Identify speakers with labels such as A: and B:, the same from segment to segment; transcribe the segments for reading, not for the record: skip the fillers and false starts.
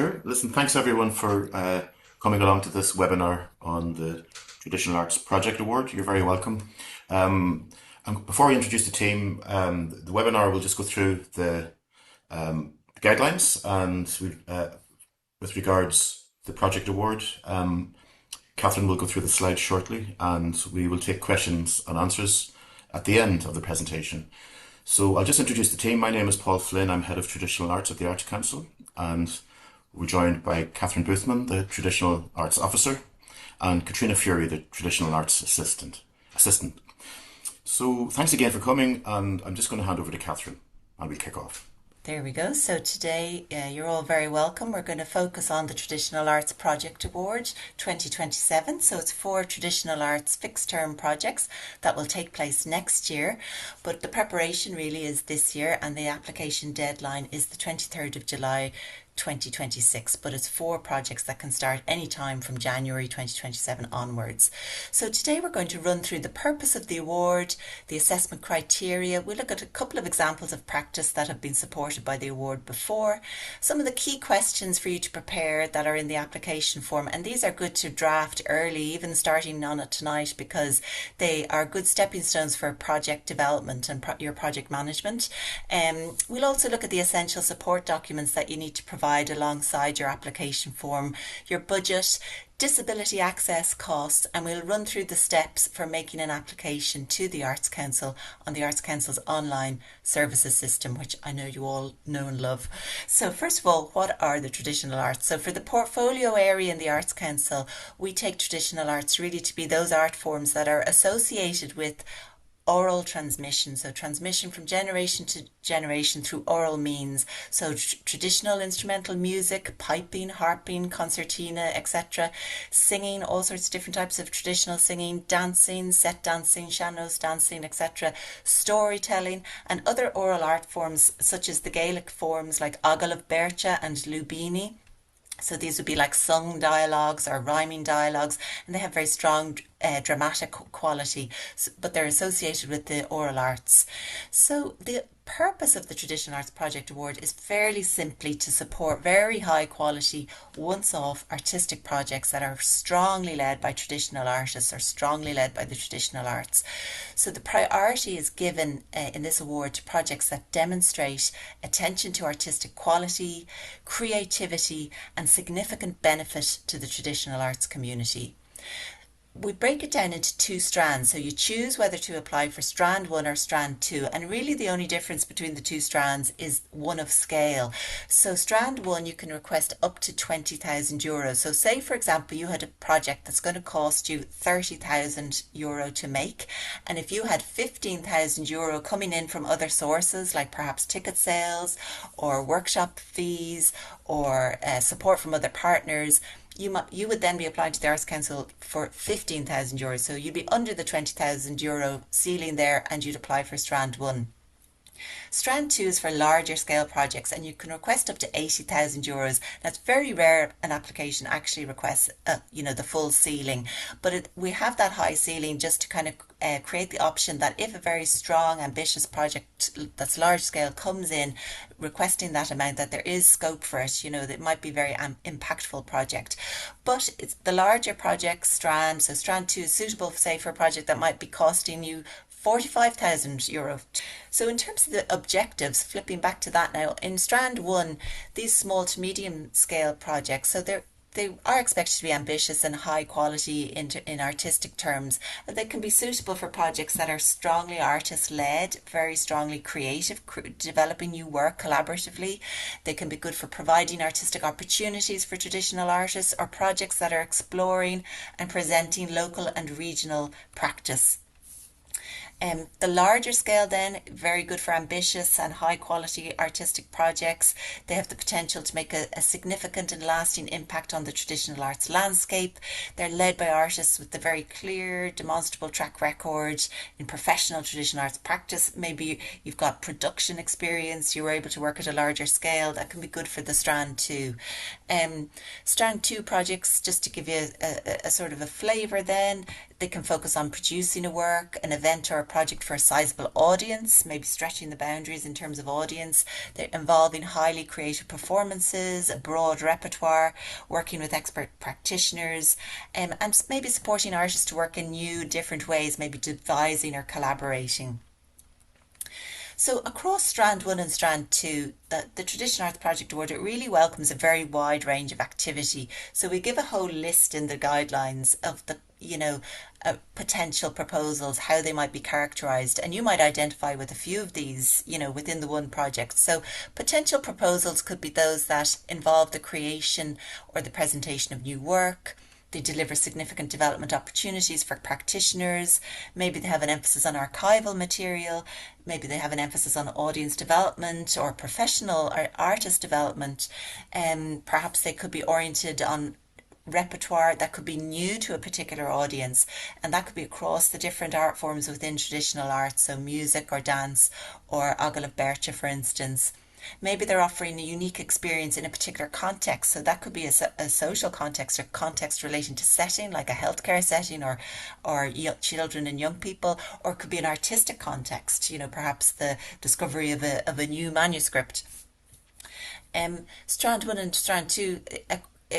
A: Sure. Listen, thanks everyone for coming along to this webinar on the Traditional Arts Project Award. You're very welcome. And before I introduce the team, the webinar will just go through the guidelines and with regards to the project award. Catherine will go through the slides shortly and we will take questions and answers at the end of the presentation. So I'll just introduce the team. My name is Paul Flynn. I'm Head of Traditional Arts at the Arts Council, and we're joined by Catherine Boothman, the Traditional Arts Officer, and Katrina Fury, the Traditional Arts Assistant. So thanks again for coming, and I'm just going to hand over to Catherine, and we'll kick off.
B: There we go. So today you're all very welcome. We're going to focus on the Traditional Arts Project Award 2027. So it's 4 traditional arts fixed term projects that will take place next year. But the preparation really is this year, and the application deadline is the 23rd of July 2026, but it's 4 projects that can start any time from January 2027 onwards. So today we're going to run through the purpose of the award, the assessment criteria. We'll look at a couple of examples of practice that have been supported by the award before, some of the key questions for you to prepare that are in the application form, and these are good to draft early, even starting on it tonight, because they are good stepping stones for project development and your project management. We'll also look at the essential support documents that you need to provide alongside your application form, your budget, disability access costs, and we'll run through the steps for making an application to the Arts Council on the Arts Council's online services system, which I know you all know and love. So first of all, what are the traditional arts? So for the portfolio area in the Arts Council, we take traditional arts really to be those art forms that are associated with oral transmission, so transmission from generation to generation through oral means. So traditional instrumental music, piping, harping, concertina, etc. Singing, all sorts of different types of traditional singing, dancing, set dancing, sean-nós dancing, etc. Storytelling and other oral art forms such as the Gaelic forms like Agal of Bercha and Lubini. So these would be like sung dialogues or rhyming dialogues, and they have very strong dramatic quality, but they're associated with the oral arts. So the purpose of the Traditional Arts Project Award is fairly simply to support very high quality, once-off artistic projects that are strongly led by traditional artists or strongly led by the traditional arts. So the priority is given in this award to projects that demonstrate attention to artistic quality, creativity and significant benefit to the traditional arts community. We break it down into 2 strands, so you choose whether to apply for strand 1 or strand 2, and really the only difference between the 2 strands is one of scale. So strand 1 you can request up to €20,000. So say for example you had a project that's going to cost you €30,000 to make, and if you had €15,000 coming in from other sources like perhaps ticket sales or workshop fees or support from other partners, you would then be applying to the Arts Council for €15,000. So you'd be under the €20,000 ceiling there, and you'd apply for strand 1. Strand 2 is for larger scale projects, and you can request up to €80,000. That's very rare an application actually requests the full ceiling, but we have that high ceiling just to kind of create the option that if a very strong ambitious project that's large scale comes in requesting that amount, that there is scope for it, that it might be a very impactful project. But it's the larger project strand, so strand 2 is suitable say for a project that might be costing you €45,000. So in terms of the objectives, flipping back to that now, in strand 1, these small to medium scale projects, so they are expected to be ambitious and high quality in artistic terms. They can be suitable for projects that are strongly artist led, very strongly creative, developing new work collaboratively. They can be good for providing artistic opportunities for traditional artists, or projects that are exploring and presenting local and regional practice. The larger scale then, very good for ambitious and high quality artistic projects. They have the potential to make a significant and lasting impact on the traditional arts landscape. They're led by artists with a very clear, demonstrable track record in professional traditional arts practice. Maybe you've got production experience, you were able to work at a larger scale. That can be good for the strand 2. Strand 2 projects, just to give you a sort of a flavour then, they can focus on producing a work, an event or a project for a sizable audience, maybe stretching the boundaries in terms of audience. They're involving highly creative performances, a broad repertoire, working with expert practitioners, and maybe supporting artists to work in new, different ways, maybe devising or collaborating. So across Strand 1 and Strand 2, the Traditional Arts Project Award, it really welcomes a very wide range of activity. So we give a whole list in the guidelines of the, potential proposals, how they might be characterised, and you might identify with a few of these, within the one project. So potential proposals could be those that involve the creation or the presentation of new work. They deliver significant development opportunities for practitioners. Maybe they have an emphasis on archival material. Maybe they have an emphasis on audience development or professional or artist development. Perhaps they could be oriented on repertoire that could be new to a particular audience, and that could be across the different art forms within traditional art, so music or dance or Agalav Bercha, for instance. Maybe they're offering a unique experience in a particular context. So that could be a social context or context relating to setting, like a healthcare setting or children and young people, or it could be an artistic context, perhaps the discovery of a new manuscript. Strand 1 and Strand 2,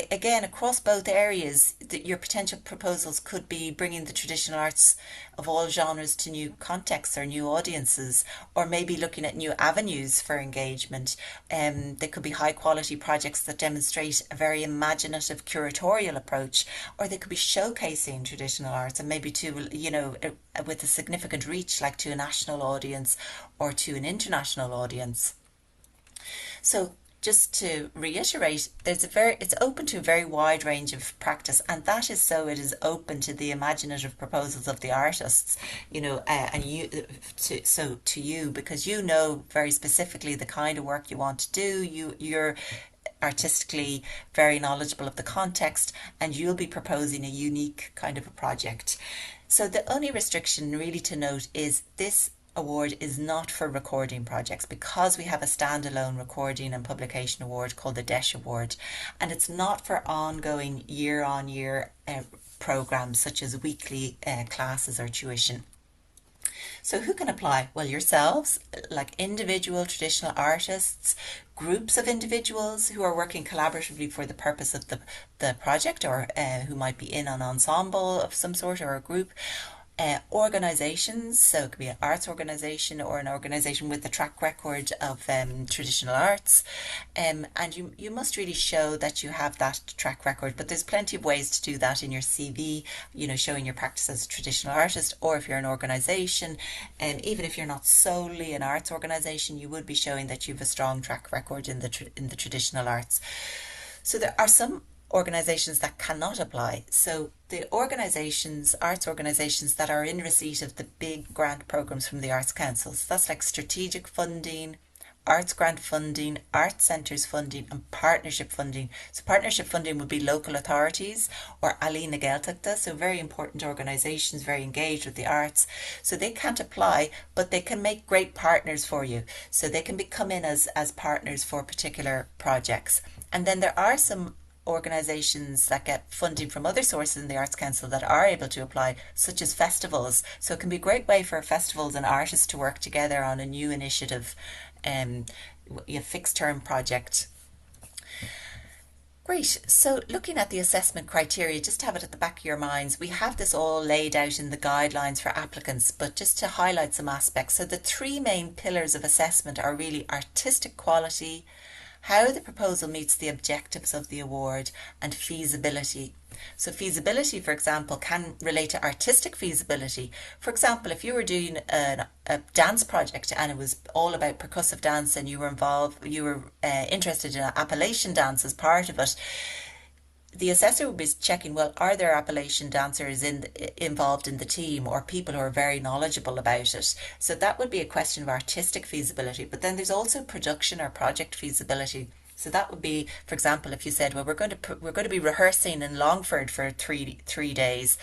B: again, across both areas, your potential proposals could be bringing the traditional arts of all genres to new contexts or new audiences, or maybe looking at new avenues for engagement. They could be high quality projects that demonstrate a very imaginative curatorial approach, or they could be showcasing traditional arts and maybe to, with a significant reach, like to a national audience or to an international audience. So just to reiterate, it's open to a very wide range of practice, and that is so it is open to the imaginative proposals of the artists, and to you, because you know very specifically the kind of work you want to do. You're artistically very knowledgeable of the context, and you'll be proposing a unique kind of a project. So the only restriction really to note is this award is not for recording projects, because we have a standalone recording and publication award called the DESH Award, and it's not for ongoing year-on-year programs such as weekly classes or tuition. So who can apply? Well, yourselves, like individual traditional artists, groups of individuals who are working collaboratively for the purpose of the project, or who might be in an ensemble of some sort or a group. Organisations, so it could be an arts organisation or an organisation with a track record of traditional arts, and you must really show that you have that track record, but there's plenty of ways to do that in your CV, showing your practice as a traditional artist, or if you're an organisation, and even if you're not solely an arts organisation, you would be showing that you have a strong track record in the traditional arts. So there are some organisations that cannot apply. So the arts organisations that are in receipt of the big grant programmes from the Arts Councils, that's like strategic funding, arts grant funding, arts centres funding and partnership funding. So partnership funding would be local authorities or Alina Gaeltachta, so very important organisations, very engaged with the arts. So they can't apply, but they can make great partners for you. So they can come in as partners for particular projects. And then there are some organisations that get funding from other sources in the Arts Council that are able to apply, such as festivals. So it can be a great way for festivals and artists to work together on a new initiative, a fixed term project. Great. So looking at the assessment criteria, just to have it at the back of your minds, we have this all laid out in the guidelines for applicants, but just to highlight some aspects. So the three main pillars of assessment are really artistic quality, how the proposal meets the objectives of the award, and feasibility. So feasibility, for example, can relate to artistic feasibility. For example, if you were doing a dance project and it was all about percussive dance and you were interested in Appalachian dance as part of it, the assessor would be checking, well, are there Appalachian dancers involved in the team, or people who are very knowledgeable about it? So that would be a question of artistic feasibility. But then there's also production or project feasibility. So that would be, for example, if you said, well, we're going to be rehearsing in Longford for three days.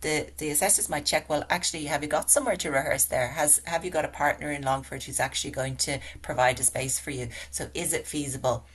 B: The assessors might check, well, actually, have you got somewhere to rehearse there? Have you got a partner in Longford who's actually going to provide a space for you? So is it feasible?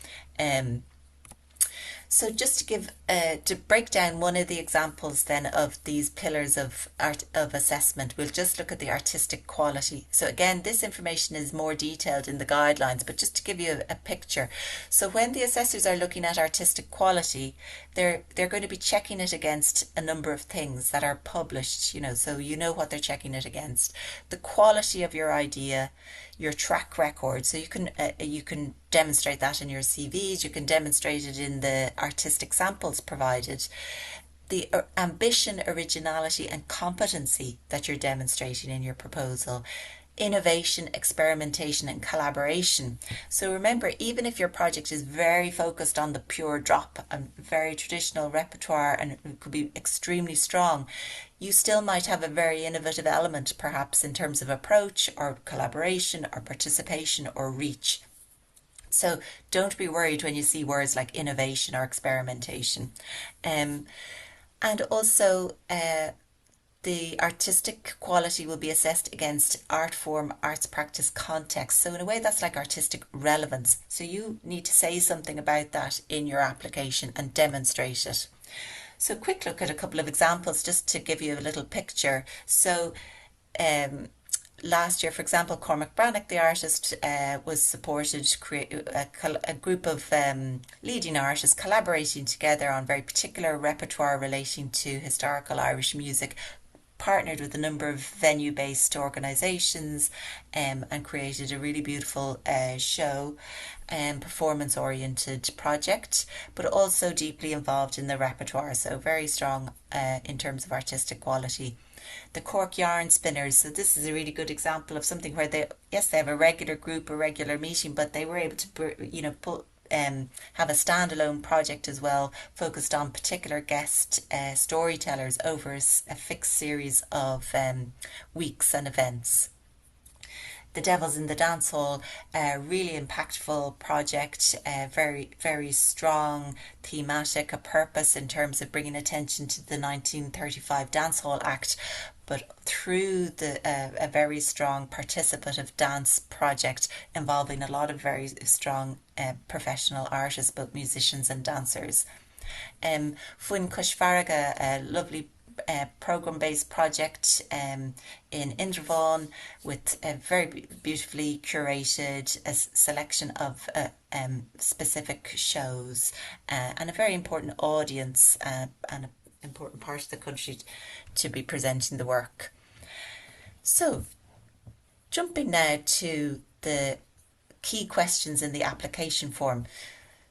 B: So just to give to break down one of the examples then of these pillars of art of assessment, we'll just look at the artistic quality. So again, this information is more detailed in the guidelines, but just to give you a picture. So when the assessors are looking at artistic quality, they're going to be checking it against a number of things that are published, so you know what they're checking it against. The quality of your idea, your track record, so you can demonstrate that in your CVs, you can demonstrate it in the artistic samples provided, the ambition, originality and competency that you're demonstrating in your proposal, innovation, experimentation and collaboration. So remember, even if your project is very focused on the pure drop and very traditional repertoire and it could be extremely strong, you still might have a very innovative element perhaps in terms of approach or collaboration or participation or reach. So don't be worried when you see words like innovation or experimentation. And also the artistic quality will be assessed against art form, arts practice context. So in a way that's like artistic relevance. So you need to say something about that in your application and demonstrate it. So a quick look at a couple of examples just to give you a little picture. So last year, for example, Cormac Brannock, the artist, was supported to create a group of leading artists collaborating together on very particular repertoire relating to historical Irish music, partnered with a number of venue-based organisations and created a really beautiful show and performance-oriented project, but also deeply involved in the repertoire, so very strong in terms of artistic quality. The Cork Yarn Spinners, so this is a really good example of something where they have a regular group, a regular meeting, but they were able to have a standalone project as well, focused on particular guest storytellers over a fixed series of weeks and events. The Devils in the Dance Hall, really impactful project, very, very strong thematic, a purpose in terms of bringing attention to the 1935 Dancehall Act, but through a very strong participative dance project involving a lot of very strong professional artists, both musicians and dancers. Fuin Cushfarraga, a lovely program-based project in Indravaughan with a very beautifully curated selection of specific shows and a very important audience and an important part of the country to be presenting the work. So, jumping now to the key questions in the application form.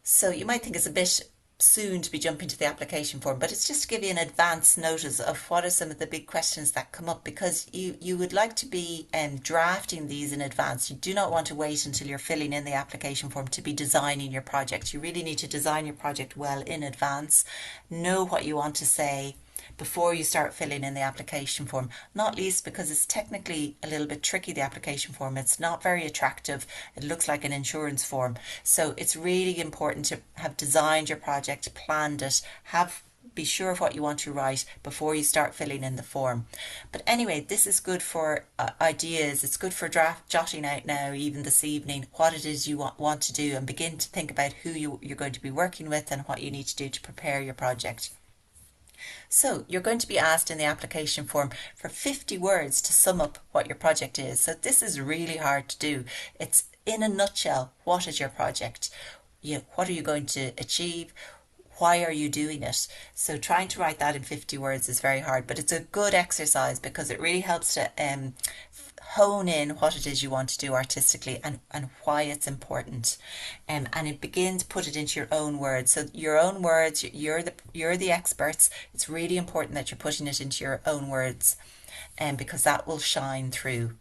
B: So you might think it's a bit soon to be jumping to the application form, but it's just to give you an advance notice of what are some of the big questions that come up, because you would like to be drafting these in advance. You do not want to wait until you're filling in the application form to be designing your project. You really need to design your project well in advance, know what you want to say before you start filling in the application form, not least because it's technically a little bit tricky, the application form. It's not very attractive. It looks like an insurance form. So it's really important to have designed your project, planned it, be sure of what you want to write before you start filling in the form. But anyway, this is good for ideas. It's good for jotting out now, even this evening, what it is you want to do, and begin to think about who you're going to be working with and what you need to do to prepare your project. So you're going to be asked in the application form for 50 words to sum up what your project is. So this is really hard to do. It's in a nutshell, what is your project? What are you going to achieve? Why are you doing it? So trying to write that in 50 words is very hard, but it's a good exercise because it really helps to hone in what it is you want to do artistically and why it's important, and it begins put it into your own words. So your own words, you're the experts. It's really important that you're putting it into your own words, because that will shine through.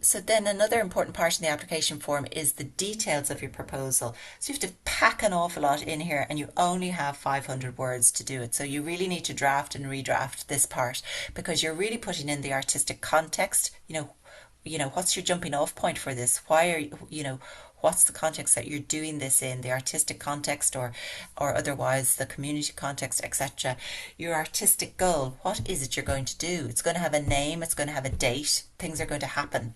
B: So then another important part in the application form is the details of your proposal. So you have to pack an awful lot in here, and you only have 500 words to do it. So you really need to draft and redraft this part, because you're really putting in the artistic context. What's your jumping off point for this? Why are what's the context that you're doing this in, the artistic context or otherwise the community context, etc. Your artistic goal, what is it you're going to do? It's going to have a name, it's going to have a date, things are going to happen.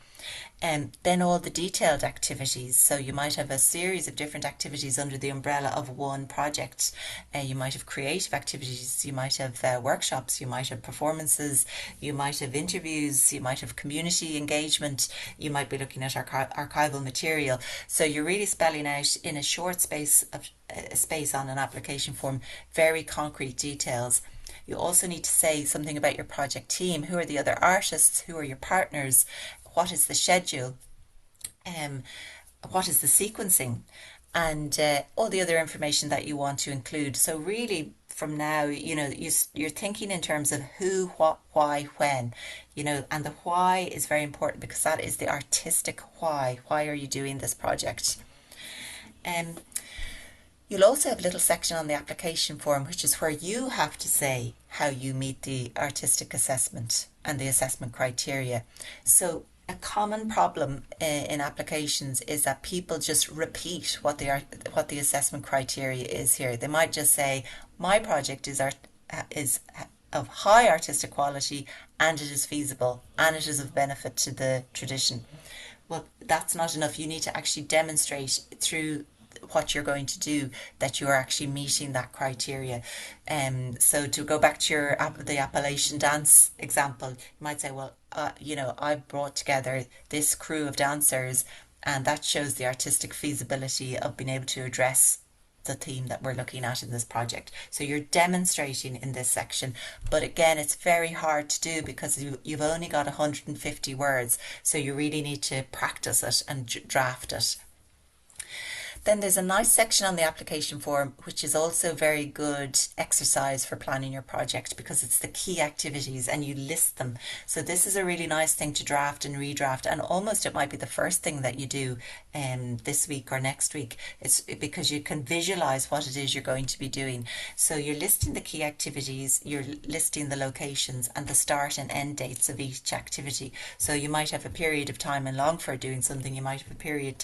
B: And then all the detailed activities. So you might have a series of different activities under the umbrella of one project. You might have creative activities, you might have workshops, you might have performances, you might have interviews, you might have community engagement, you might be looking at archival material. So you're really spelling out in a short space on an application form very concrete details. You also need to say something about your project team. Who are the other artists? Who are your partners? What is the schedule? What is the sequencing? And all the other information that you want to include. So really, from now, you're thinking in terms of who, what, why, when, and the why is very important because that is the artistic why. Why are you doing this project? You'll also have a little section on the application form, which is where you have to say how you meet the artistic assessment and the assessment criteria. So a common problem in applications is that people just repeat what the assessment criteria is here. They might just say, my project is of high artistic quality and it is feasible and it is of benefit to the tradition. Well, that's not enough. You need to actually demonstrate through what you're going to do that you're actually meeting that criteria. So to go back to the Appalachian dance example, you might say, well, I brought together this crew of dancers and that shows the artistic feasibility of being able to address the theme that we're looking at in this project. So you're demonstrating in this section, but again, it's very hard to do because you've only got 150 words, so you really need to practice it and draft it. Then there's a nice section on the application form, which is also very good exercise for planning your project because it's the key activities and you list them. So this is a really nice thing to draft and redraft, and almost it might be the first thing that you do this week or next week. It's because you can visualize what it is you're going to be doing. So you're listing the key activities, you're listing the locations and the start and end dates of each activity. So you might have a period of time in Longford doing something, you might have a period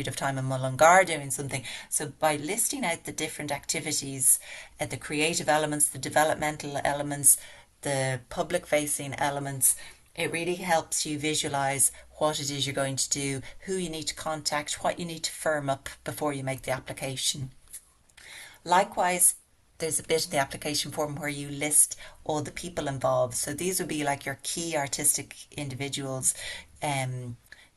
B: of time in Mullingar doing something. So by listing out the different activities, the creative elements, the developmental elements, the public facing elements, it really helps you visualize what it is you're going to do, who you need to contact, what you need to firm up before you make the application. Likewise, there's a bit in the application form where you list all the people involved. So these would be like your key artistic individuals,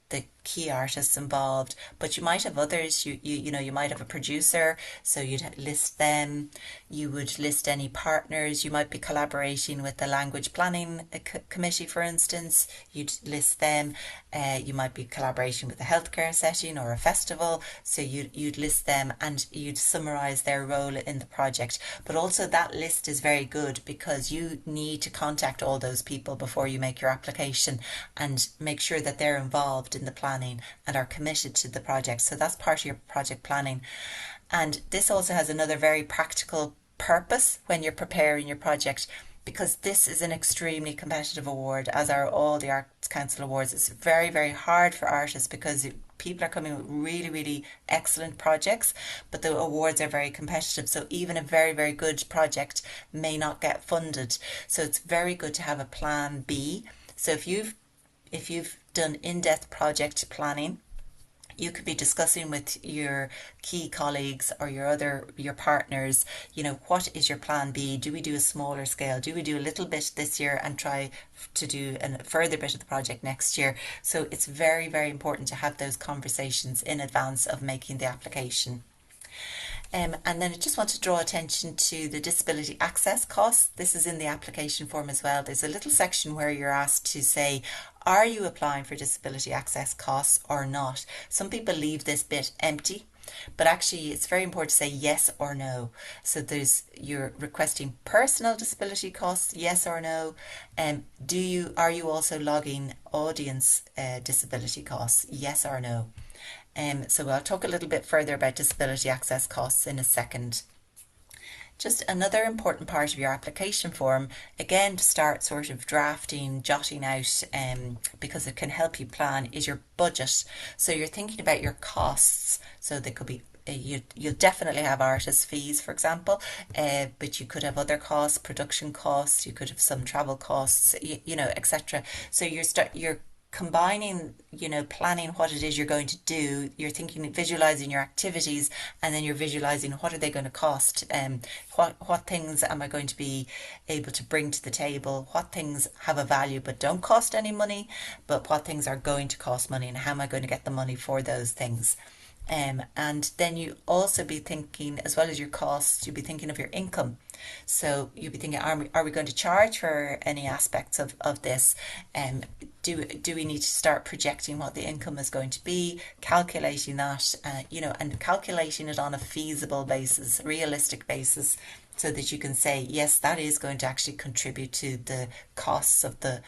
B: the key artists involved, but you might have others. You might have a producer, so you'd list them. You would list any partners. You might be collaborating with the language planning committee, for instance. You'd list them. You might be collaborating with a healthcare setting or a festival, so you'd list them and you'd summarise their role in the project. But also that list is very good because you need to contact all those people before you make your application and make sure that they're involved in the planning and are committed to the project. So that's part of your project planning. And this also has another very practical purpose when you're preparing your project, because this is an extremely competitive award, as are all the Arts Council awards. It's very, very hard for artists because people are coming with really, really excellent projects, but the awards are very competitive. So even a very, very good project may not get funded. So it's very good to have a plan B. So if you've done in-depth project planning, you could be discussing with your key colleagues or your partners, what is your plan B? Do we do a smaller scale? Do we do a little bit this year and try to do a further bit of the project next year? So it's very, very important to have those conversations in advance of making the application. And then I just want to draw attention to the disability access costs. This is in the application form as well. There's a little section where you're asked to say, are you applying for disability access costs or not? Some people leave this bit empty, but actually it's very important to say yes or no. So you're requesting personal disability costs, yes or no. Are you also logging audience disability costs, yes or no? So I'll talk a little bit further about disability access costs in a second. Just another important part of your application form, again to start sort of drafting, jotting out, because it can help you plan, is your budget. So you're thinking about your costs. So they could be you'll definitely have artist fees, for example, but you could have other costs, production costs, you could have some travel costs, etc. So you're combining, planning what it is you're going to do. You're thinking, visualizing your activities, and then you're visualizing what are they going to cost, what things am I going to be able to bring to the table, what things have a value but don't cost any money, but what things are going to cost money, and how am I going to get the money for those things. And then you also be thinking, as well as your costs, you'll be thinking of your income. So you'll be thinking, are we going to charge for any aspects of this? Do we need to start projecting what the income is going to be, calculating that, and calculating it on a feasible basis, realistic basis, so that you can say, yes, that is going to actually contribute to the costs of the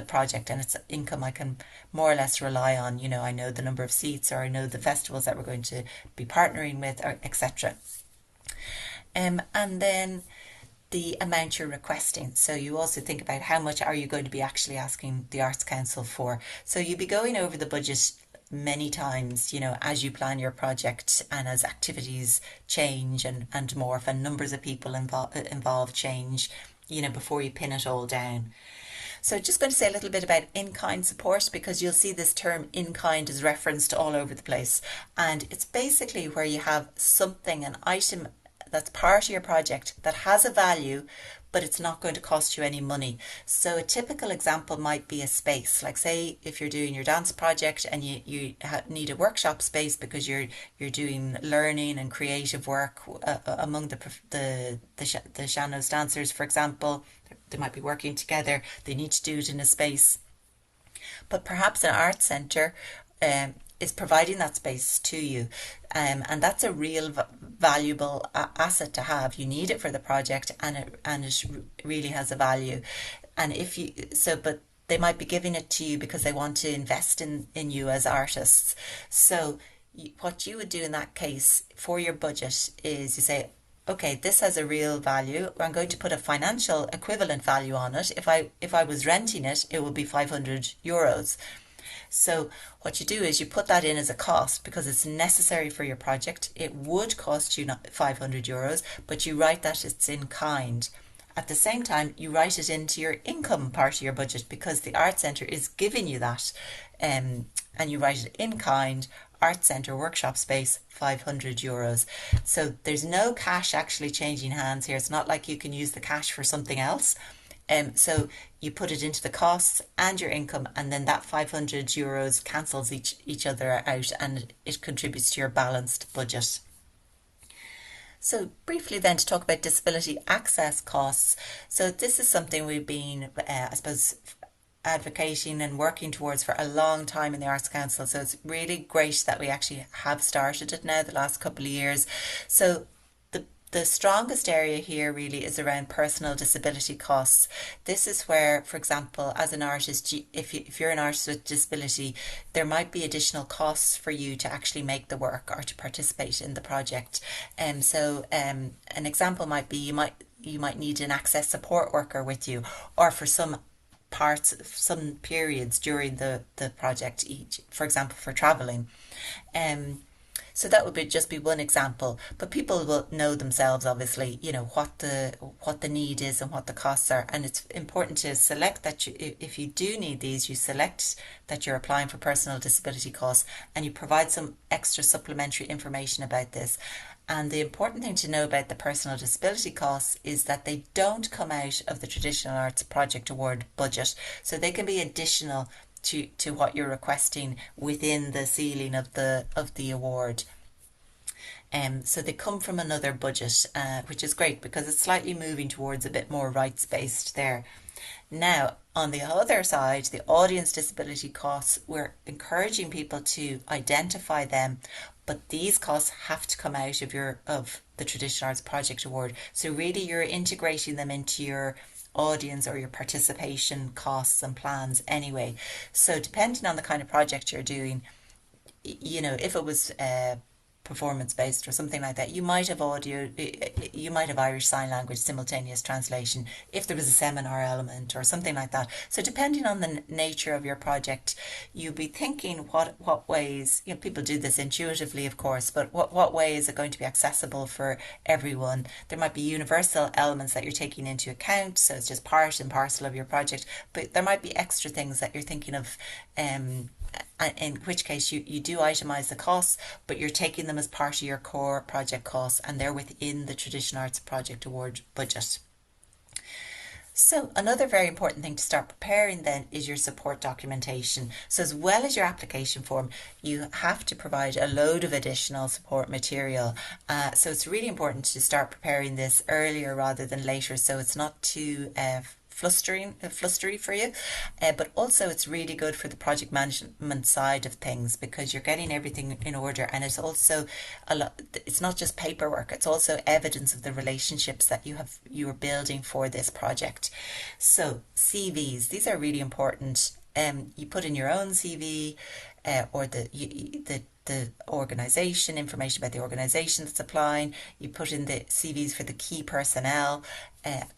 B: project, and it's income I can more or less rely on. I know the number of seats, or I know the festivals that we're going to be partnering with, or etc. And then the amount you're requesting. So you also think about how much are you going to be actually asking the Arts Council for. So you'll be going over the budget many times, as you plan your project, and as activities change and morph, and numbers of people involved change, before you pin it all down. So just going to say a little bit about in-kind support, because you'll see this term in-kind is referenced all over the place. And it's basically where you have something, an item that's part of your project that has a value, but it's not going to cost you any money. So a typical example might be a space. Like, say if you're doing your dance project and you need a workshop space because you're doing learning and creative work among the Sean-Nós dancers, for example. They might be working together. They need to do it in a space. But perhaps an art centre is providing that space to you, and that's a real valuable asset to have. You need it for the project, and it really has a value. And but they might be giving it to you because they want to invest in you as artists. So what you would do in that case for your budget is you say, okay, this has a real value. I'm going to put a financial equivalent value on it. If I was renting it, it would be €500. So what you do is you put that in as a cost because it's necessary for your project. It would cost you €500, but you write that it's in kind. At the same time, you write it into your income part of your budget because the art centre is giving you that, and you write it in kind. Art centre workshop space, €500. So there's no cash actually changing hands here. It's not like you can use the cash for something else. So you put it into the costs and your income, and then that €500 cancels each other out, and it contributes to your balanced budget. So briefly then, to talk about disability access costs. So this is something we've been, I suppose, advocating and working towards for a long time in the Arts Council. So it's really great that we actually have started it now the last couple of years. So the strongest area here really is around personal disability costs. This is where, for example, as an artist, if you're an artist with disability, there might be additional costs for you to actually make the work or to participate in the project. So an example might be you might need an access support worker with you, or for some periods during the project, for example, for traveling. So that would just be one example, but people will know themselves, obviously, what the need is and what the costs are. And it's important to select that if you do need these, you select that you're applying for personal disability costs, and you provide some extra supplementary information about this. And the important thing to know about the personal disability costs is that they don't come out of the Traditional Arts Project Award budget. So they can be additional to what you're requesting within the ceiling of the award. So they come from another budget, which is great because it's slightly moving towards a bit more rights-based there. Now, on the other side, the audience disability costs, we're encouraging people to identify them, but these costs have to come out of the Traditional Arts Project Award. So really you're integrating them into your audience or your participation costs and plans anyway. So depending on the kind of project you're doing, if it was performance based or something like that, you might have audio, you might have Irish Sign Language simultaneous translation if there was a seminar element or something like that. So depending on the nature of your project, you'll be thinking what ways, people do this intuitively, of course, but what way is it going to be accessible for everyone? There might be universal elements that you're taking into account, so it's just part and parcel of your project, but there might be extra things that you're thinking of, in which case you do itemize the costs, but you're taking them as part of your core project costs, and they're within the Traditional Arts Project Award budget. So another very important thing to start preparing then is your support documentation. So as well as your application form, you have to provide a load of additional support material. So it's really important to start preparing this earlier rather than later, so it's not too flustery for you, but also it's really good for the project management side of things because you're getting everything in order, and it's also it's not just paperwork, it's also evidence of the relationships that you are building for this project. So CVs, these are really important. You put in your own CV, or the organisation, information about the organisation that's applying. You put in the CVs for the key personnel,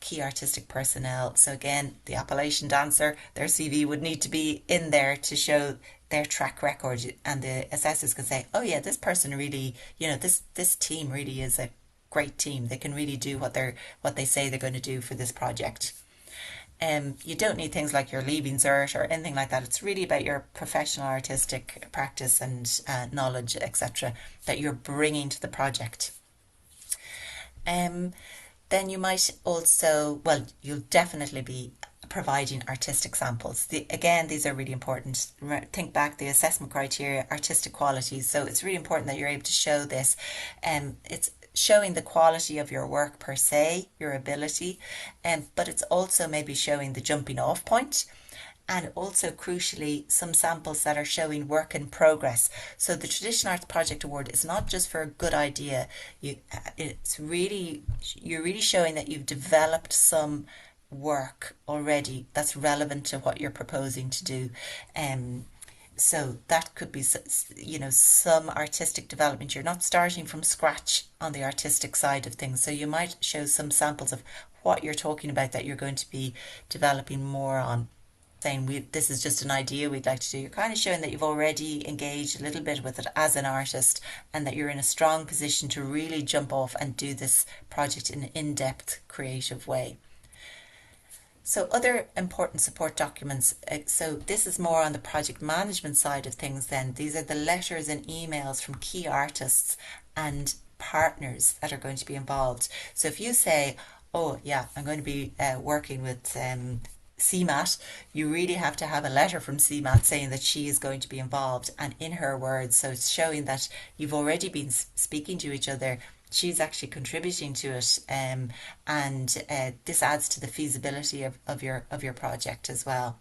B: key artistic personnel. So again, the Appalachian dancer, their CV would need to be in there to show their track record, and the assessors can say, oh yeah, this person really, this team really is a great team. They can really do what they say they're going to do for this project. You don't need things like your leaving cert or anything like that. It's really about your professional artistic practice and knowledge, etc., that you're bringing to the project. Then you might also, you'll definitely be providing artistic samples. Again, these are really important. Think back, the assessment criteria, artistic qualities. So it's really important that you're able to show this. It's showing the quality of your work per se, your ability, but it's also maybe showing the jumping off point, and also crucially some samples that are showing work in progress. So the Traditional Arts Project Award is not just for a good idea. You're really showing that you've developed some work already that's relevant to what you're proposing to do. So that could be, some artistic development. You're not starting from scratch on the artistic side of things. So you might show some samples of what you're talking about that you're going to be developing more on. Saying this is just an idea we'd like to do. You're kind of showing that you've already engaged a little bit with it as an artist, and that you're in a strong position to really jump off and do this project in an in-depth, creative way. So other important support documents, so this is more on the project management side of things then. These are the letters and emails from key artists and partners that are going to be involved. So if you say, oh yeah, I'm going to be working with CMAT, you really have to have a letter from CMAT saying that she is going to be involved, and in her words. So it's showing that you've already been speaking to each other. She's actually contributing to it, and this adds to the feasibility of your project as well.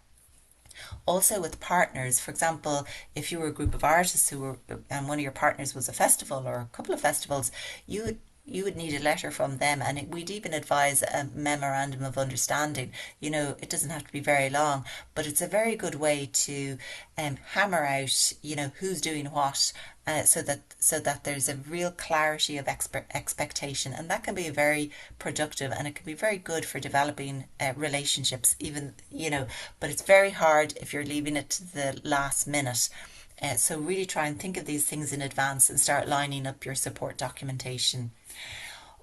B: Also with partners, for example, if you were a group of artists and one of your partners was a festival or a couple of festivals, you would need a letter from them, and we'd even advise a memorandum of understanding. It doesn't have to be very long, but it's a very good way to hammer out, who's doing what, so that there's a real clarity of expectation, and that can be very productive, and it can be very good for developing relationships, even, but it's very hard if you're leaving it to the last minute. So really try and think of these things in advance and start lining up your support documentation.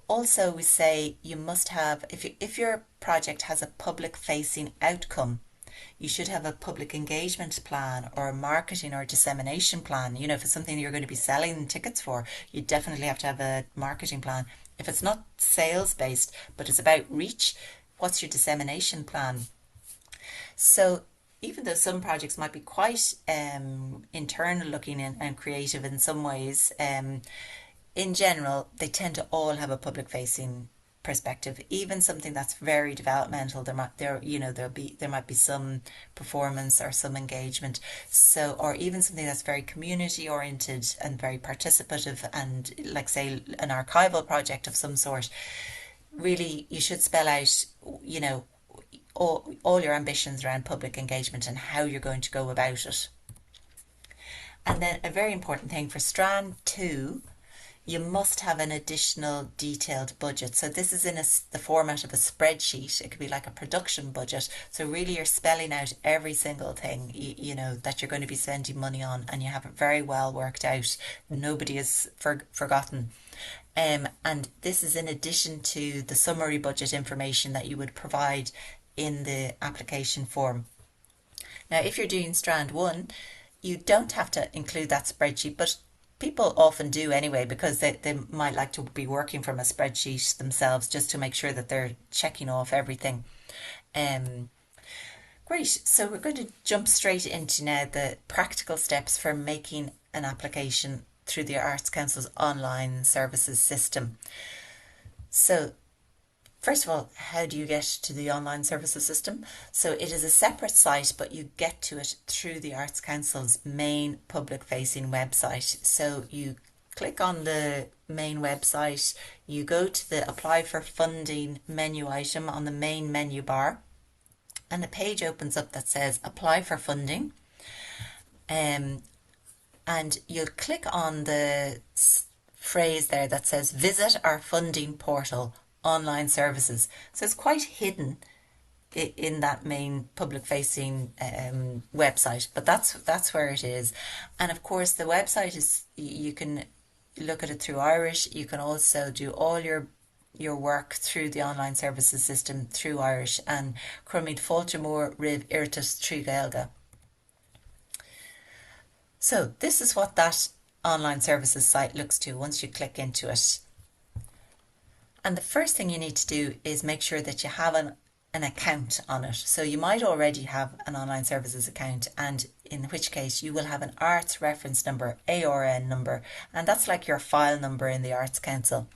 B: Also, we say you must have, if your project has a public facing outcome, you should have a public engagement plan or a marketing or dissemination plan. If it's something you're going to be selling tickets for, you definitely have to have a marketing plan. If it's not sales based, but it's about reach, what's your dissemination plan? So even though some projects might be quite internal looking and creative in some ways, in general, they tend to all have a public facing perspective. Even something that's very developmental, there might be some performance or some engagement. So, or even something that's very community oriented and very participative, and like say an archival project of some sort. Really, you should spell out, all your ambitions around public engagement and how you're going to go about it. And then a very important thing for strand 2, you must have an additional detailed budget. So this is in the format of a spreadsheet. It could be like a production budget. So really you're spelling out every single thing, that you're going to be spending money on, and you have it very well worked out. Nobody is forgotten. And this is in addition to the summary budget information that you would provide in the application form. Now, if you're doing Strand 1, you don't have to include that spreadsheet, but people often do anyway, because they might like to be working from a spreadsheet themselves just to make sure that they're checking off everything. Great, so we're going to jump straight into now the practical steps for making an application through the Arts Council's online services system. So first of all, how do you get to the online services system? So it is a separate site, but you get to it through the Arts Council's main public-facing website. So you click on the main website, you go to the Apply for Funding menu item on the main menu bar, and a page opens up that says Apply for Funding. And you'll click on the phrase there that says Visit our funding portal, online services. So it's quite hidden in that main public-facing website, but that's where it is. And of course, the website is, you can look at it through Irish. You can also do all your work through the online services system through Irish, and Crumid Fultamore Riv Irtus Trí Gaeilge. So this is what that online services site looks to once you click into it. And the first thing you need to do is make sure that you have an account on it. So you might already have an online services account, and in which case you will have an Arts Reference Number, ARN number, and that's like your file number in the Arts Council.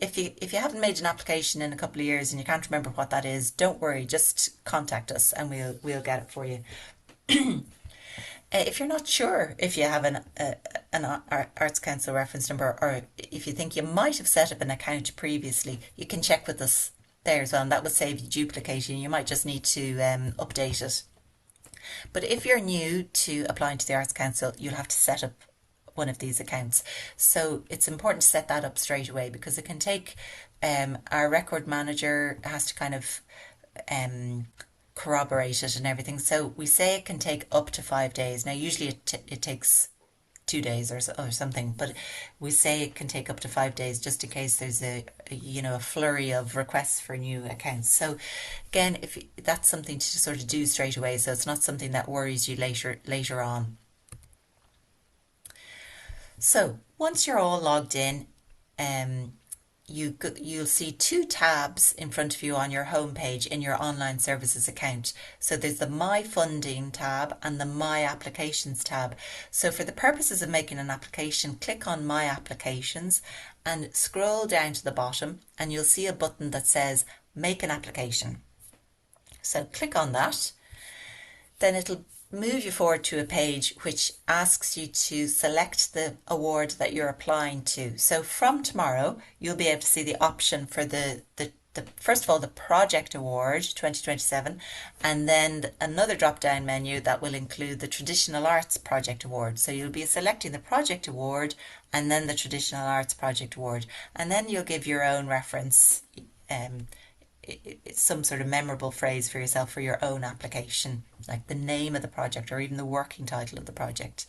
B: If you haven't made an application in a couple of years and you can't remember what that is, don't worry, just contact us and we'll get it for you. If you're not sure if you have an Arts Council reference number, or if you think you might have set up an account previously, you can check with us there as well, and that will save you duplicating. You might just need to update it. But if you're new to applying to the Arts Council, you'll have to set up one of these accounts. So it's important to set that up straight away, because it can take, our record manager has to kind of corroborate it and everything. So we say it can take up to 5 days. Now usually it takes 2 days or something, but we say it can take up to 5 days just in case there's a flurry of requests for new accounts. So again, if that's something to sort of do straight away, so it's not something that worries you later on. So once you're all logged in, you'll see 2 tabs in front of you on your home page in your online services account. So there's the My Funding tab and the My Applications tab. So for the purposes of making an application, click on My Applications and scroll down to the bottom, and you'll see a button that says Make an Application. So click on that. Then it'll move you forward to a page which asks you to select the award that you're applying to. So from tomorrow, you'll be able to see the option for the first of all, the Project Award 2027, and then another drop-down menu that will include the Traditional Arts Project Award. So you'll be selecting the Project Award and then the Traditional Arts Project Award, and then you'll give your own reference, some sort of memorable phrase for yourself for your own application, like the name of the project or even the working title of the project.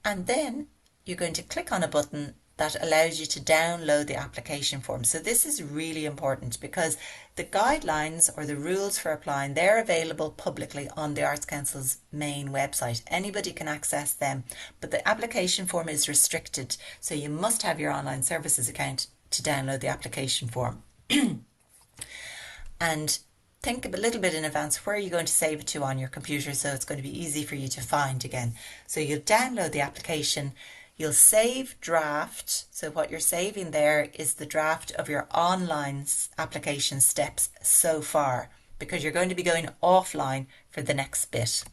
B: And then you're going to click on a button that allows you to download the application form. So this is really important, because the guidelines or the rules for applying, they're available publicly on the Arts Council's main website. Anybody can access them, but the application form is restricted. So you must have your online services account to download the application form. And think a little bit in advance where you're going to save it to on your computer, so it's going to be easy for you to find again. So you'll download the application, you'll save draft. So what you're saving there is the draft of your online application steps so far, because you're going to be going offline for the next bit.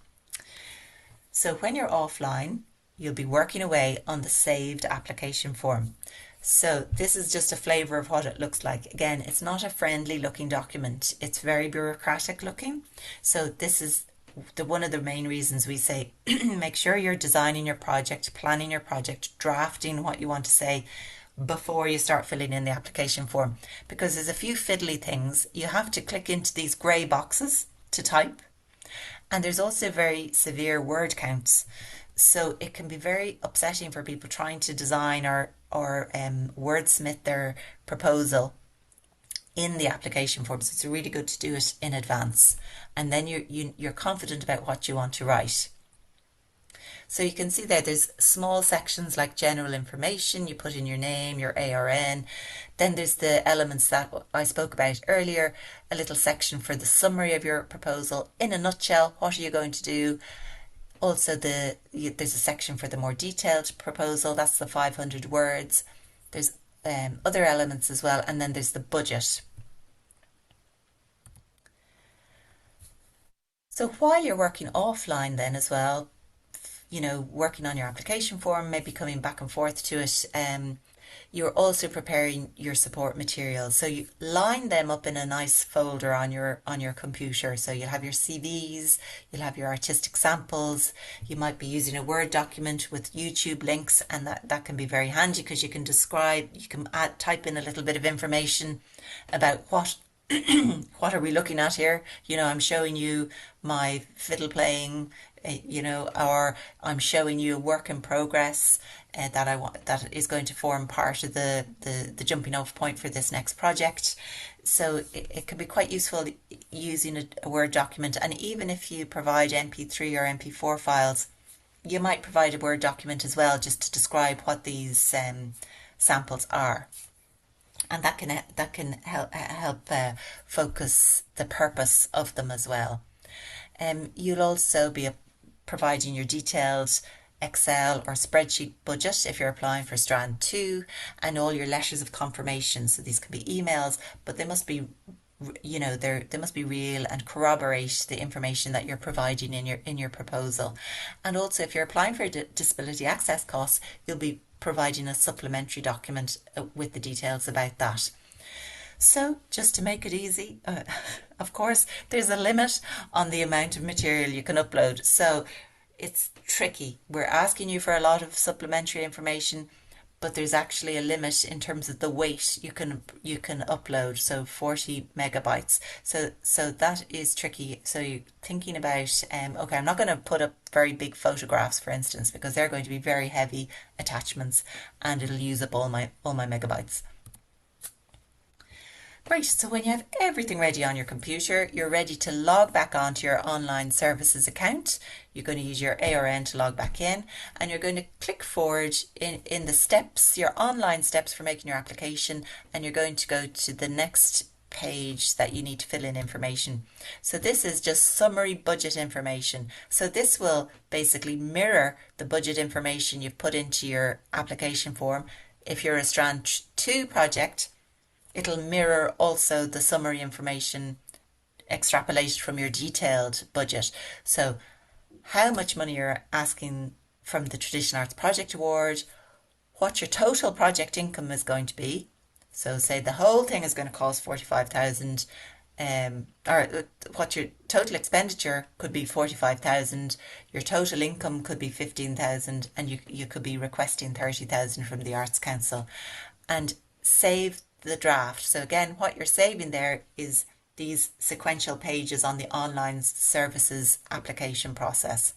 B: So when you're offline, you'll be working away on the saved application form. So this is just a flavour of what it looks like. Again, it's not a friendly looking document. It's very bureaucratic looking. So this is one of the main reasons we say make sure you're designing your project, planning your project, drafting what you want to say before you start filling in the application form, because there's a few fiddly things. You have to click into these grey boxes to type, and there's also very severe word counts. So it can be very upsetting for people trying to design or wordsmith their proposal in the application form. So it's really good to do it in advance, and then you're confident about what you want to write. So you can see there's small sections like general information. You put in your name, your ARN. Then there's the elements that I spoke about earlier, a little section for the summary of your proposal. In a nutshell, what are you going to do? Also, there's a section for the more detailed proposal. That's the 500 words. There's other elements as well. And then there's the budget. So while you're working offline then as well, working on your application form, maybe coming back and forth to it, you're also preparing your support materials. So you line them up in a nice folder on your computer. So you'll have your CVs, you'll have your artistic samples. You might be using a Word document with YouTube links, and that can be very handy because you can type in a little bit of information about what what are we looking at here? I'm showing you my fiddle playing, or I'm showing you a work in progress that is going to form part of the jumping off point for this next project. So it can be quite useful using a Word document. And even if you provide MP3 or MP4 files, you might provide a Word document as well, just to describe what these samples are. And that can help focus the purpose of them as well. You'll also be providing your detailed Excel or spreadsheet budget if you're applying for Strand 2, and all your letters of confirmation. So these can be emails, but they must be they must be real and corroborate the information that you're providing in your proposal. And also, if you're applying for disability access costs, you'll be providing a supplementary document with the details about that. So just to make it easy, of course, there's a limit on the amount of material you can upload. So it's tricky. We're asking you for a lot of supplementary information, but there's actually a limit in terms of the weight you can upload. So 40 megabytes. So that is tricky. So you're thinking about, okay, I'm not going to put up very big photographs, for instance, because they're going to be very heavy attachments, and it'll use up all my megabytes. Great, so when you have everything ready on your computer, you're ready to log back onto your online services account. You're going to use your ARN to log back in, and you're going to click forward in the steps, your online steps for making your application, and you're going to go to the next page that you need to fill in information. So this is just summary budget information. So this will basically mirror the budget information you've put into your application form. If you're a Strand 2 project, it'll mirror also the summary information extrapolated from your detailed budget. So how much money you're asking from the Traditional Arts Project Award, what your total project income is going to be. So say the whole thing is going to cost 45,000, or what your total expenditure could be 45,000, your total income could be 15,000, and you could be requesting 30,000 from the Arts Council. And save the draft. So again, what you're saving there is these sequential pages on the online services application process.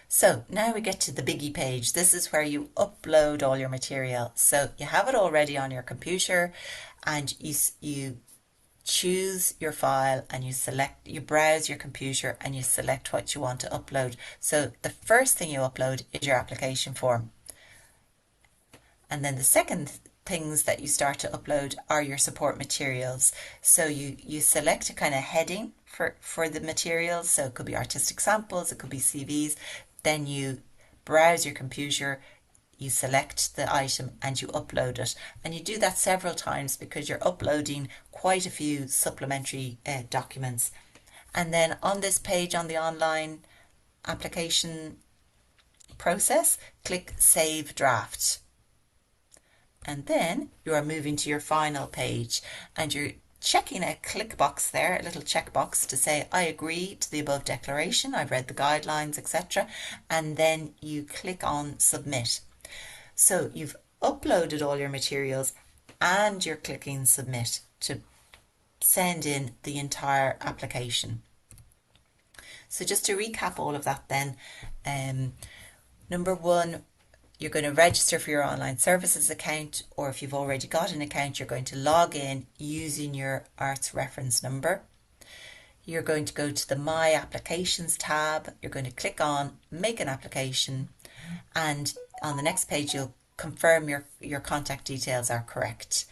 B: So now we get to the biggie page. This is where you upload all your material. So you have it already on your computer, and you choose your file, and you browse your computer, and you select what you want to upload. So the first thing you upload is your application form. And then the second things that you start to upload are your support materials. So you select a kind of heading for the materials. So it could be artistic samples, it could be CVs. Then you browse your computer, you select the item, and you upload it. And you do that several times because you're uploading quite a few supplementary documents. And then on this page on the online application process, click Save Draft. And then you are moving to your final page, and you're checking a click box there, a little check box to say, I agree to the above declaration, I've read the guidelines, etc. And then you click on Submit. So you've uploaded all your materials and you're clicking submit to send in the entire application. So just to recap all of that then, number one, you're going to register for your online services account, or if you've already got an account, you're going to log in using your arts reference number. You're going to go to the My Applications tab. You're going to click on Make an Application, and on the next page you'll confirm your contact details are correct.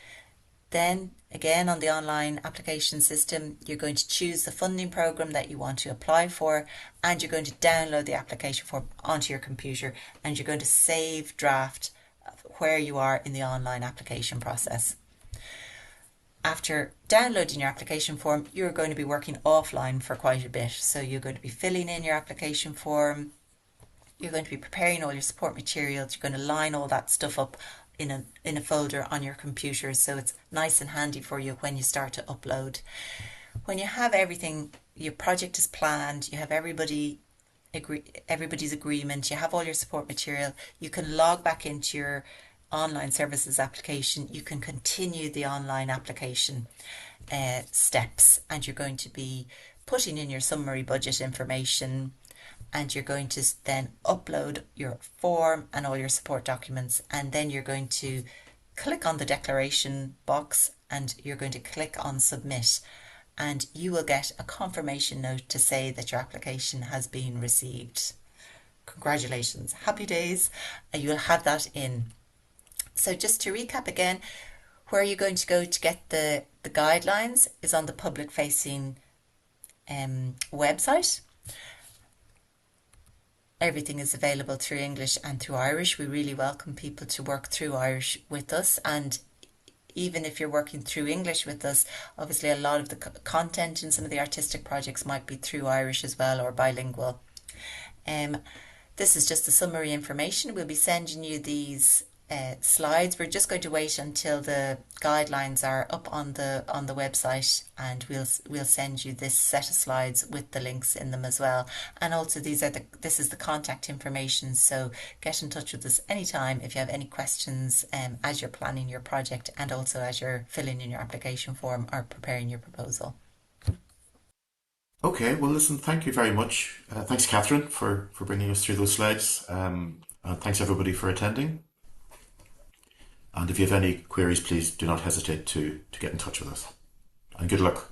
B: Then again, on the online application system, you're going to choose the funding program that you want to apply for, and you're going to download the application form onto your computer, and you're going to save draft where you are in the online application process. After downloading your application form, you're going to be working offline for quite a bit. So you're going to be filling in your application form, you're going to be preparing all your support materials, you're going to line all that stuff up in a folder on your computer, so it's nice and handy for you when you start to upload. When you have everything, your project is planned, you have everybody's agreement, you have all your support material, you can log back into your online services application, you can continue the online application steps, and you're going to be putting in your summary budget information, and you're going to then upload your form and all your support documents, and then you're going to click on the declaration box and you're going to click on submit, and you will get a confirmation note to say that your application has been received. Congratulations, happy days, and you'll have that in. So just to recap again, where you're going to go to get the guidelines is on the public facing website. Everything is available through English and through Irish. We really welcome people to work through Irish with us, and even if you're working through English with us, obviously a lot of the content in some of the artistic projects might be through Irish as well, or bilingual. This is just the summary information. We'll be sending you these slides. We're just going to wait until the guidelines are up on the website, and we'll send you this set of slides with the links in them as well. And also this is the contact information, so get in touch with us anytime if you have any questions as you're planning your project, and also as you're filling in your application form or preparing your proposal.
A: Okay, well listen, thank you very much. Thanks Catherine for bringing us through those slides. And thanks everybody for attending. And if you have any queries, please do not hesitate to get in touch with us. And good luck.